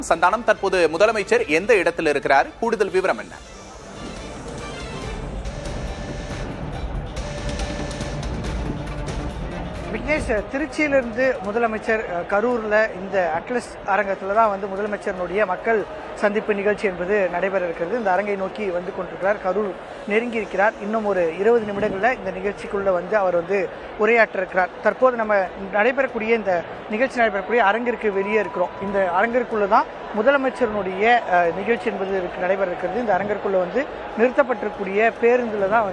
சந்தானம், தற்போது முதலமைச்சர் எந்த இடத்தில் இருக்கிறார்? கூடுதல் விவரம் என்ன? விக்னேஷ், திருச்சியிலிருந்து முதலமைச்சர் கரூர்ல இந்த அட்லஸ் அரங்கத்துல தான் முதலமைச்சருடைய மக்கள் சந்திப்பு நிகழ்ச்சி என்பது நடைபெற இருக்கிறது. இந்த அரங்கை நோக்கி வந்து கொண்டிருக்கிறார். கரூர் நெருங்கி இருக்கிறார். இன்னும் ஒரு 20 நிமிடங்களில் இந்த நிகழ்ச்சிக்குள்ள அவர் உரையாற்ற இருக்கிறார். தற்போது நம்ம நடைபெறக்கூடிய இந்த நிகழ்ச்சி நடைபெறக்கூடிய அரங்கிற்கு வெளியே இருக்கிறோம். இந்த அரங்கிற்குள்ள தான் முதலமைச்சருடைய நிகழ்ச்சி என்பது நடைபெற இருக்கிறது. இந்த அரங்கிற்குள்ள நிறுத்தப்பட்டிருக்கூடிய பேருந்துல தான்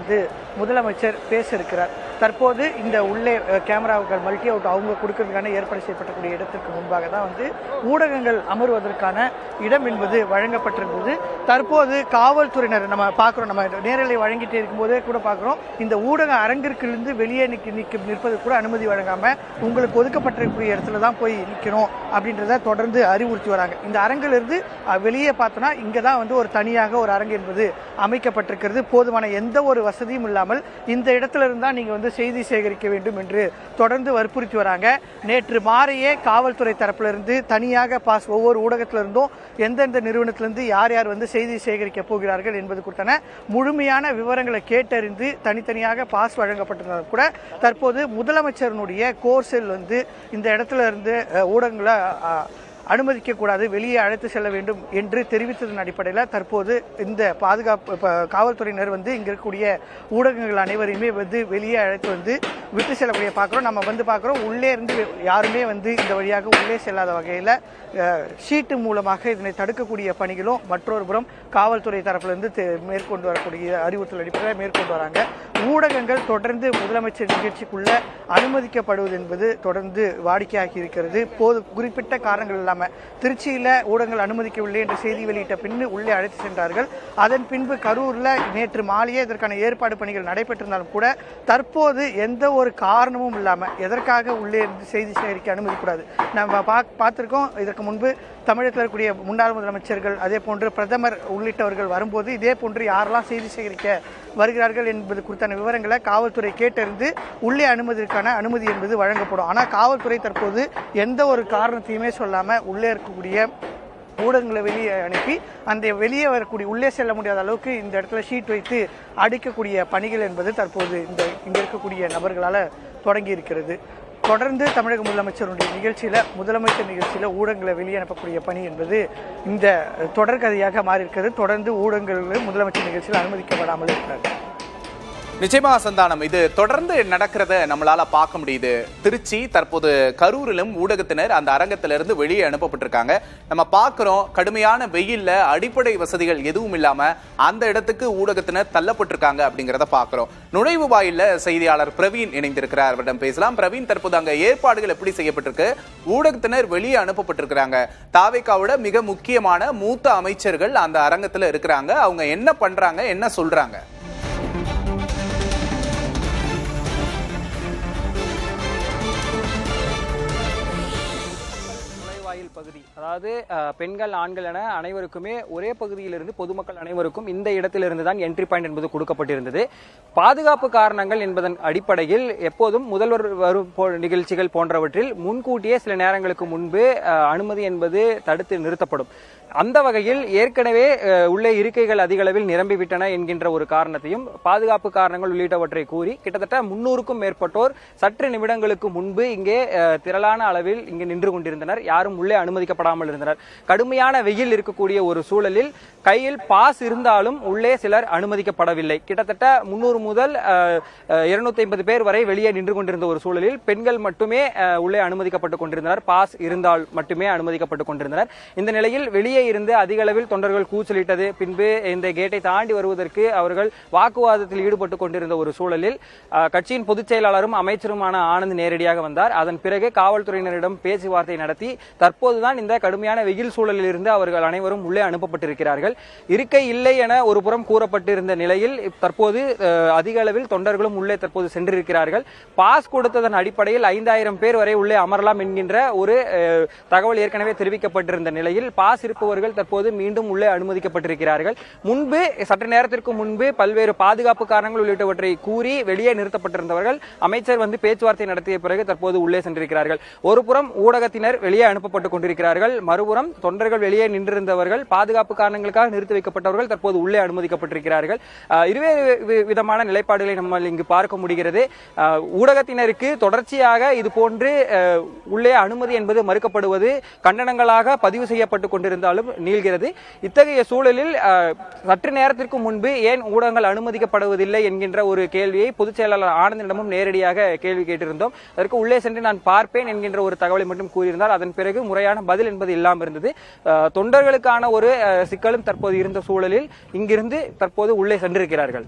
முதலமைச்சர் பேச இருக்கிறார். தற்போது இந்த உள்ளே கேமராவுகள் மல்டி அவுட் அவங்க கொடுக்கறதுக்கான ஏற்பாடு செய்யப்பட்டக்கூடிய இடத்திற்கு முன்பாக தான் ஊடகங்கள் அமர்வதற்கான இடம் என்பது வழங்கப்பட்டிருந்தது. தற்போது காவல்துறையினர் நம்ம பார்க்கிறோம், நம்ம நேரலை வழங்கிட்டு இருக்கும்போதே கூட பார்க்கிறோம், இந்த ஊடக அரங்கிற்கிலிருந்து வெளியே நிற்பது கூட அனுமதி வழங்காம உங்களுக்கு ஒதுக்கப்பட்டிருக்கக்கூடிய இடத்துல தான் போய் நிற்கணும் அப்படின்றத தொடர்ந்து அறிவுறுத்தி வராங்க. இந்த அரங்கிலிருந்து வெளியே பார்த்தோம்னா இங்க தான் ஒரு தனியாக ஒரு அரங்கு என்பது அமைக்கப்பட்டிருக்கிறது. போதுமான எந்த ஒரு வசதியும் இல்லாமல் இந்த இடத்துல இருந்தா நீங்க செய்தி சேகரிக்க வேண்டும் என்று தொடர்ந்து வற்புறுத்தி வராங்க. நேற்று மாறையே காவல்துறை தரப்பிலிருந்து தனியாக பாஸ் ஒவ்வொரு ஊடகத்திலிருந்தும் எந்தெந்த நிறுவனத்திலிருந்து யார் யார் செய்தி சேகரிக்க போகிறார்கள் என்பது குறித்தான முழுமையான விவரங்களை கேட்டறிந்து தனித்தனியாக பாஸ் வழங்கப்பட்டிருந்தாலும் கூட தற்போது முதலமைச்சருடைய கோர்செல் இந்த இடத்துல இருந்து ஊடகங்களை அனுமதிக்க கூடாது, வெளியே அழைத்து செல்ல வேண்டும் என்று தெரிவித்ததன் அடிப்படையில் தற்போது இந்த பாதுகாப்பு காவல்துறையினர் இங்க இருக்கக்கூடிய ஊடகங்கள் அனைவரையுமே வெளியே அழைத்து விட்டு செல்லக்கூடிய பார்க்கிறோம். நம்ம பார்க்கிறோம், உள்ளே இருந்து யாருமே இந்த வழியாக உள்ளே செல்லாத வகையில் ஷீட்டு மூலமாக இதனை தடுக்கக்கூடிய பணிகளும் மற்றொரு புறம் காவல்துறை தரப்பிலிருந்து மேற்கொண்டு வரக்கூடிய அறிவுறுத்தல் அடிப்படையில் மேற்கொண்டு வராங்க. ஊடகங்கள் தொடர்ந்து முதலமைச்சர் நிகழ்ச்சிக்குள்ள அனுமதிக்கப்படுவது என்பது தொடர்ந்து வாடிக்கையாகி இருக்கிறது. குறிப்பிட்ட காரணங்கள் இல்லாம திருச்சியில ஊடகங்கள் அனுமதிக்கவில்லை என்று செய்தி வெளியிட்ட பின்பு உள்ளே அழைத்து சென்றார்கள். அதன் பின்பு கரூர்ல நேற்று மாலையே இதற்கான ஏற்பாடு பணிகள் நடைபெற்றிருந்தாலும் கூட தற்போது எந்த ஒரு காரணமும் இல்லாம எதற்காக உள்ளே இருந்து செய்தி சேகரிக்க அனுமதிக்கூடாது. நம்ம பார்த்திருக்கோம், இதற்கு முன்பு தமிழகத்தில் இருக்கக்கூடிய முன்னாள் முதலமைச்சர்கள் அதே போன்று பிரதமர் உள்ளிட்டவர்கள் வரும்போது இதே போன்று யாரெல்லாம் செய்தி சேகரிக்க வருகிறார்கள் என்பது குறித்தான விவரங்களை காவல்துறை கேட்டறிந்து உள்ளே அனுமதி என்பது வழங்கப்படும். ஆனால் காவல்துறை தற்போது எந்த ஒரு காரணத்தையுமே சொல்லாம உள்ளே இருக்கக்கூடிய ஊடகங்களை வெளியே அனுப்பி அந்த வெளியே வரக்கூடிய உள்ளே செல்ல முடியாத அளவுக்கு இந்த இடத்துல ஷீட் வைத்து அடிக்கக்கூடிய பணிகள் என்பது தற்போது இங்க இருக்கக்கூடிய நபர்களால் தொடங்கி இருக்கிறது. தொடர்ந்து தமிழக முதலமைச்சருடைய முதலமைச்சர் நிகழ்ச்சியில ஊடகங்களை வெளியே அனுப்பக்கூடிய பணி என்பது இந்த தொடர்கதையாக மாறியிருக்கிறது. தொடர்ந்து ஊடகங்கள் முதலமைச்சர் நிகழ்ச்சியில் அனுமதிக்கப்படாமல் இருக்கிறார்கள். நிச்சயமா சந்தானம், இது தொடர்ந்து நடக்கிறத நம்மளால பார்க்க முடியுது. திருச்சி, தற்போது கரூரிலும் ஊடகத்தினர் அந்த அரங்கத்திலிருந்து வெளியே அனுப்பப்பட்டிருக்காங்க. நம்ம பார்க்கிறோம், கடுமையான வெயில்ல அடிப்படை வசதிகள் எதுவும் இல்லாம அந்த இடத்துக்கு ஊடகத்தினர் தள்ளப்பட்டிருக்காங்க அப்படிங்கிறத பார்க்கிறோம். நுழைவு வாயில்ல செய்தியாளர் பிரவீன் இணைந்திருக்கிறார், அவரிடம் பேசலாம். பிரவீன், தற்போது அங்க ஏற்பாடுகள் எப்படி செய்யப்பட்டிருக்கு? ஊடகத்தினர் வெளியே அனுப்பப்பட்டிருக்கிறாங்க. தாவேகாவோட மிக முக்கியமான மூத்த அமைச்சர்கள் அந்த அரங்கத்துல இருக்கிறாங்க. அவங்க என்ன பண்றாங்க, என்ன சொல்றாங்க? பகுதி, அதாவது பெண்கள் ஆண்கள் என அனைவருக்குமே ஒரே பகுதியிலிருந்து பொதுமக்கள் அனைவருக்கும் இந்த இடத்திலிருந்து தான் என்ட்ரி பாயிண்ட் என்பது கொடுக்கப்பட்டிருந்தது. பாதுகாப்பு காரணங்கள் என்பதன் அடிப்படையில் எப்போதும் முதல்வர் வரும் நிகழ்ச்சிகள் போன்றவற்றில் முன்கூட்டியே சில நேரங்களுக்கு முன்பு அனுமதி என்பது தடுத்து நிறுத்தப்படும். அந்த வகையில் ஏற்கனவே உள்ளே இருக்கைகள் அதிக அளவில் நிரம்பிவிட்டன என்கின்ற ஒரு காரணத்தையும் பாதுகாப்பு காரணங்கள் உள்ளிட்டவற்றை கூறி கிட்டத்தட்ட 300க்கும் மேற்பட்டோர் சற்று நிமிடங்களுக்கு முன்பு இங்கே திரளான அளவில் இங்கே நின்று கொண்டிருந்தனர். யாரும் உள்ளே அனுமதிக்கப்படாமல் இருந்தனர். கடுமையான வெயில் இருக்கக்கூடிய ஒரு சூழலில் கையில் பாஸ் இருந்தாலும் உள்ளே சிலர் அனுமதிக்கப்படவில்லை. கிட்டத்தட்ட 300 முதல் 250 பேர் வரை வெளியே நின்று கொண்டிருந்த ஒரு சூழலில் பெண்கள் மட்டுமே உள்ளே அனுமதிக்கப்பட்டுக் கொண்டிருந்தனர். பாஸ் இருந்தால் மட்டுமே அனுமதிக்கப்பட்டுக் கொண்டிருந்தனர். இந்த நிலையில் வெளியே இருந்து அதிக அளவில் தொண்டர்கள் கூச்சலிட்டது. பின்பு இந்த கேட்டை தாண்டி வருவதற்கு அவர்கள் வாக்குவாதத்தில் ஈடுபட்டுக் கொண்டிருந்த ஒரு சூழலில் கட்சியின் பொதுச் செயலாளரும் அமைச்சருமான ஆனந்த் நேரடியாக வந்தார். அதன் பிறகு காவல்துறையினரிடம் பேச்சுவார்த்தை நடத்தி தற்போதுதான் இந்த கடுமையான வெயில் சூழலில் இருந்து அவர்கள் அனைவரும் உள்ளே அனுப்பப்பட்டிருக்கிறார்கள். இருக்கை இல்லை என ஒரு புறம் கூறப்பட்டிருந்த நிலையில் தற்போது அதிக அளவில் தொண்டர்களும் உள்ளே தற்போது சென்றிருக்கிறார்கள். பாஸ் கொடுத்ததன் அடிப்படையில் 5000 பேர் வரை உள்ளே அமரலாம் என்கின்ற ஒரு தகவல் ஏற்கனவே தெரிவிக்கப்பட்டிருந்த நிலையில் பாஸ் இருப்பவர்கள் தற்போது மீண்டும் உள்ளே அனுமதிக்கப்பட்டிருக்கிறார்கள். முன்பு சற்று நேரத்திற்கு முன்பு பல்வேறு பாதுகாப்பு காரணங்கள் உள்ளிட்டவற்றை கூறி வெளியே நிறுத்தப்பட்டிருந்தவர்கள் அமைச்சர் பேச்சுவார்த்தை நடத்திய பிறகு தற்போது உள்ளே சென்றிருக்கிறார்கள். ஒரு புறம் ஊடகத்தினர் வெளியே அனுப்பப்பட்டுக் கொண்டிருக்கிறார்கள். கொண்டிருக்கிறார்கள். மறுபுறம் தொண்டர்கள் வெளியே நின்றிருந்தவர்கள், பாதுகாப்பு காரணங்களுக்காக நிறுத்தி வைக்கப்பட்டவர்கள் தற்போது உள்ளே அனுமதிக்கப்பட்டிருக்கிறார்கள். இருவேறு விதமான நிலைப்பாடுகளை நம்ம இங்கு பார்க்க முடிகிறது. ஊடகத்தினருக்கு தொடர்ச்சியாக இது போன்று உள்ளே அனுமதி என்பது மறுக்கப்படுவது கண்டனங்களாக பதிவு செய்யப்பட்டு கொண்டிருந்தாலும் நீள்கிறது. இத்தகைய சூழலில் சற்று நேரத்திற்கு முன்பு ஏன் ஊடகங்கள் அனுமதிக்கப்படுவதில்லை என்கின்ற ஒரு கேள்வியை பொதுச் செயலாளர் ஆனந்திடமும் நேரடியாக கேள்வி கேட்டிருந்தோம். அதற்கு உள்ளே சென்று நான் பார்ப்பேன் என்கின்ற ஒரு தகவலை மட்டும் கூறியிருந்தால் அதன் பிறகு முறையான பதில் என்பது இல்லாமல் இருந்தது. தொண்டர்களுக்கான ஒரு சிக்கலும் தற்போது இருந்த சூழலில் இங்கிருந்து தற்போது உள்ளே சென்றிருக்கிறார்கள்.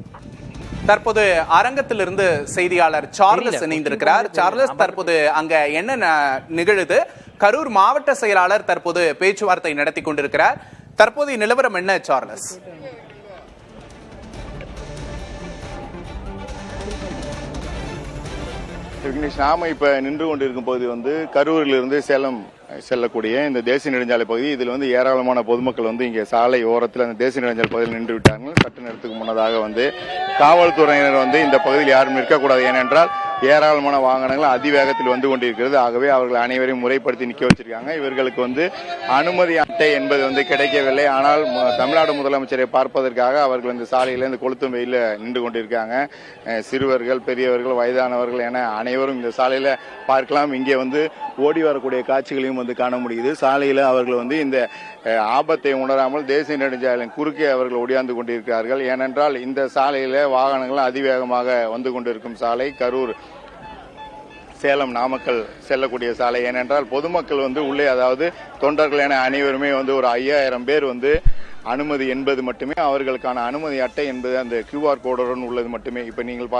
தற்போது அரங்கத்திலிருந்து செய்தியாளர் சார்லஸ் இணைந்திருக்கிறார். சார்லஸ், தற்போது அங்க என்ன நிகழுது? கரூர் மாவட்ட செயலாளர் தற்போது பேச்சுவார்த்தை நடத்தி கொண்டிருக்கிறார். தற்போதைய நிலவரம் என்ன சார்லஸ்? நாம இப்ப நின்று கொண்டிருக்கும் பகுதி வந்து கரூரிலிருந்து சேலம் செல்லக்கூடிய இந்த தேசிய நெடுஞ்சாலை பகுதி. இதில் வந்து ஏராளமான பொதுமக்கள் வந்து இங்கே சாலை ஓரத்தில் அந்த தேசிய நெடுஞ்சாலை பகுதியில் நின்று விட்டார்கள். சற்று நேரத்துக்கு முன்னதாக வந்து காவல்துறையினர் வந்து இந்த பகுதியில் யாரும் நிற்கக்கூடாது, ஏனென்றால் ஏராளமான வாகனங்கள் அதிவேகத்தில் வந்து கொண்டிருக்கிறது. ஆகவே அவர்கள் அனைவரையும் முறைப்படுத்தி நிற்க வச்சிருக்காங்க. இவர்களுக்கு வந்து அனுமதி அட்டை என்பது வந்து கிடைக்கவில்லை. ஆனால் தமிழ்நாடு முதலமைச்சரை பார்ப்பதற்காக அவர்கள் இந்த சாலையில் இந்த கொளுத்தும் வெயில நின்று கொண்டிருக்காங்க. சிறுவர்கள், பெரியவர்கள், வயதானவர்கள் என அனைவரும் இந்த சாலையில பார்க்கலாம். இங்கே வந்து ஓடி வரக்கூடிய காட்சிகளையும் வந்து காண முடியுது. சாலையில அவர்கள் வந்து இந்த ஆபத்தை உணராமல் தேசிய நெடுஞ்சாலையின் குறுக்கே அவர்கள் ஒடியாந்து கொண்டிருக்கிறார்கள். ஏனென்றால் இந்த சாலையில வாகனங்கள் அதிவேகமாக வந்து கொண்டிருக்கும் சாலை கரூர் சேலம் நாமக்கல் செல்லக்கூடிய சாலை. ஏனென்றால் பொதுமக்கள் வந்து உள்ளே, அதாவது தொண்டர்கள் என அனைவருமே வந்து ஒரு 5000 பேர் வந்து அனுமதி என்பது மட்டுமே, அவர்களுக்கான அனுமதி அட்டை என்பது அந்த QR கோடுடன் உள்ளது மட்டுமே. இப்ப நீங்கள்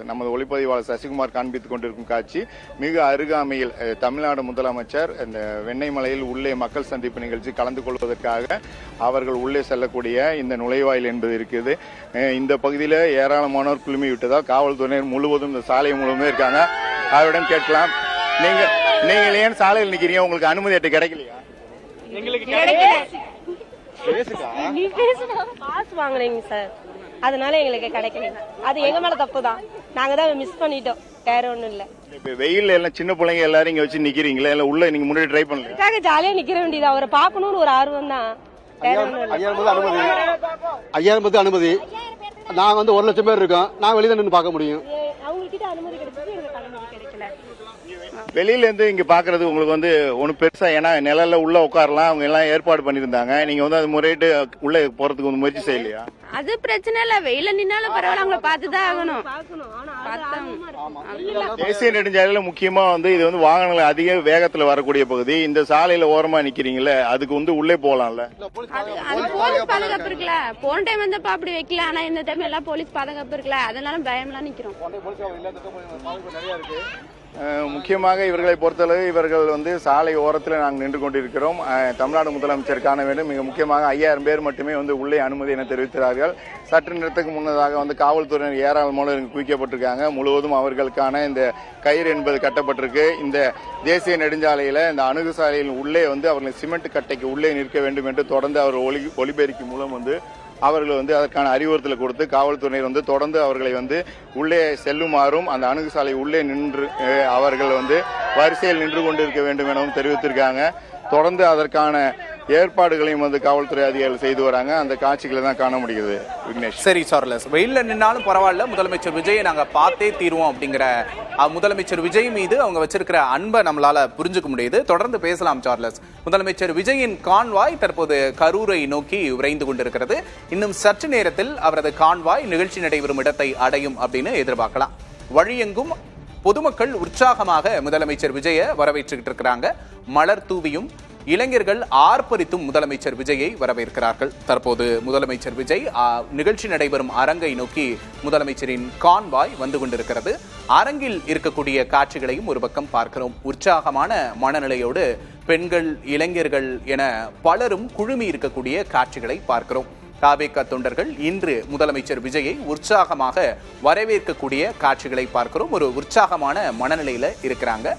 நமது ஒளிப்பதிவாளர் சசிகுமார் காண்பித்துக் கொண்டிருக்கும் காட்சி மிக அருகாமையில் தமிழ்நாடு முதலமைச்சர் இந்த வெண்ணெய்மலையில் உள்ளே மக்கள் சந்திப்பு நிகழ்ச்சி கலந்து கொள்வதற்காக அவர்கள் உள்ளே செல்லக்கூடிய இந்த நுழைவாயில் என்பது இருக்குது. இந்த பகுதியில் ஏராளமானோர் குழுமி விட்டதால் காவல்துறையினர் முழுவதும் இந்த சாலை முழுவதும் இருக்காங்க. அவரிடம் கேட்கலாம், நீங்கள் ஏன் சாலையில் நிக்கிறீங்க? உங்களுக்கு அனுமதி அட்டை கிடைக்கலையா? பாஸ் வாங்கினீங்க சார், அதனால எங்களுக்கு கிடைக்கல. அது எங்க மேல தப்பு தான், நாங்க தான் மிஸ் பண்ணிட்டோம், வேற ஒண்ணும் இல்ல. இப்ப வெயில்ல எல்லாம் சின்ன பிள்ளைங்க எல்லாரும் இங்க வச்சு நிக்கிறீங்களா? இல்ல உள்ள நீங்க முன்னாடி ட்ரை பண்ணல? ஜாலியா நிக்கிற வேண்டியது, அவரை பாக்கணும்னு ஒரு ஆர்வம் தான், வேற ஒண்ணும் இல்ல. 5000 அனுமதி. நாங்க வந்து 1 லட்சம் பேர் இருக்கோம், நாங்க வெளியில நின்று பார்க்க முடியும். அவங்க கிட்ட அனுமதி கிடைச்சது, எங்களுக்கு அனுமதி கிடைக்கல. வெளியில இருந்து இங்க பாக்குறது உங்களுக்கு வந்து ஒண்ணு பெருசா, ஏன்னா நிழல்ல உள்ள உட்காரலாம், அவங்க எல்லாம் ஏற்பாடு பண்ணிருந்தாங்க. நீங்க வந்து அது முறையிட்டு உள்ள போறதுக்கு வந்து முயற்சி செய்யலையா? அது பிரச்சனை இல்ல, வெயில நின்னாலும் பரவாயில்ல, அவங்கள பார்த்துதான் ஆகணும். தேசிய நெடுஞ்சாலையில முக்கியமா வந்து இது வந்து வாகனங்கள் அதிக வேகத்துல வரக்கூடிய பகுதி. இந்த சாலையில ஓரமா நிக்கிறீங்களே, அதுக்கு வந்து உள்ளே போலாம்ல? அது போலீஸ் பாதுகாப்பு இருக்குல்ல, போன டைம் வந்தப்ப அப்படி வைக்கல, ஆனா இந்த டைம் எல்லாம் போலீஸ் பாதுகாப்பு இருக்குல்ல, அதனால பயம்லாம் நிக்கிறோம். முக்கியமாக இவர்களை பொறுத்தளவு இவர்கள் வந்து சாலை ஓரத்தில் நாங்கள் நின்று கொண்டிருக்கிறோம். தமிழ்நாடு முதலமைச்சர் காண வேண்டும். மிக முக்கியமாக 5000 பேர் மட்டுமே வந்து உள்ளே அனுமதி என தெரிவித்தார்கள். சற்று நேரத்துக்கு முன்னதாக வந்து காவல்துறையினர் ஏராளமான குவிக்கப்பட்டிருக்காங்க. முழுவதும் அவர்களுக்கான இந்த கயிறு என்பது கட்டப்பட்டிருக்கு. இந்த தேசிய நெடுஞ்சாலையில இந்த அணுகு சாலையில் உள்ளே வந்து அவர்கள் சிமெண்ட் கட்டைக்கு உள்ளே நிற்க வேண்டும் என்று தொடர்ந்து அவர் ஒலிபெருக்கி மூலம் வந்து அவர்கள் வந்து அதற்கான அறிவுறுத்தலை கொடுத்து காவல்துறையினர் வந்து தொடர்ந்து அவர்களை வந்து உள்ளே செல்லுமாறும், அந்த அணுகுசாலை உள்ளே நின்று அவர்கள் வந்து வரிசையில் நின்று கொண்டிருக்க வேண்டும் எனவும் தெரிவித்திருக்காங்க. தொடர்ந்து அதற்கான ஏற்பாடுகளையும் வந்து காவல்துறை அதிகாரிகள் செய்து வராங்க. அந்த காட்சிகளை தான் காண முடியுது. விக்னேஷ். சரி சார்லஸ், வெயில்ல நின்னாலும் பரவாயில்ல, முதலமைச்சர் விஜயை நாங்க பார்த்தே தீருவோம் அப்படிங்கிற முதலமைச்சர் விஜய் மீது அவங்க வச்சிருக்கிற அன்பை நம்மளால புரிஞ்சுக்க முடியுது. தொடர்ந்து பேசலாம் சார்லஸ். முதலமைச்சர் விஜயின் கான்வாய் தற்போது கரூரை நோக்கி விரைந்து கொண்டிருக்கிறது. இன்னும் சற்று நேரத்தில் அவரது கான்வாய் நிகழ்ச்சி நடைபெறும் இடத்தை அடையும் அப்படின்னு எதிர்பார்க்கலாம். வழியெங்கும் பொதுமக்கள் உற்சாகமாக முதலமைச்சர் விஜயை வரவேற்றுக்கிட்டு இருக்கிறாங்க. மலர் தூவியும் இளைஞர்கள் ஆர்ப்பரித்தும் முதலமைச்சர் விஜயை வரவேற்கிறார்கள். தற்போது முதலமைச்சர் விஜய் நிகழ்ச்சி நடைபெறும் அரங்கை நோக்கி முதலமைச்சரின் கான்வாய் வந்து கொண்டிருக்கிறது. அரங்கில் இருக்கக்கூடிய காட்சிகளையும் ஒரு பக்கம் பார்க்கிறோம். உற்சாகமான மனநிலையோடு பெண்கள், இளைஞர்கள் என பலரும் குழுமி இருக்கக்கூடிய காட்சிகளை பார்க்கிறோம். தாவேகா தொண்டர்கள் இன்று முதலமைச்சர் விஜயை உற்சாகமாக வரவேற்கக்கூடிய காட்சிகளை பார்க்கிறோம். ஒரு உற்சாகமான மனநிலையில இருக்கிறாங்க.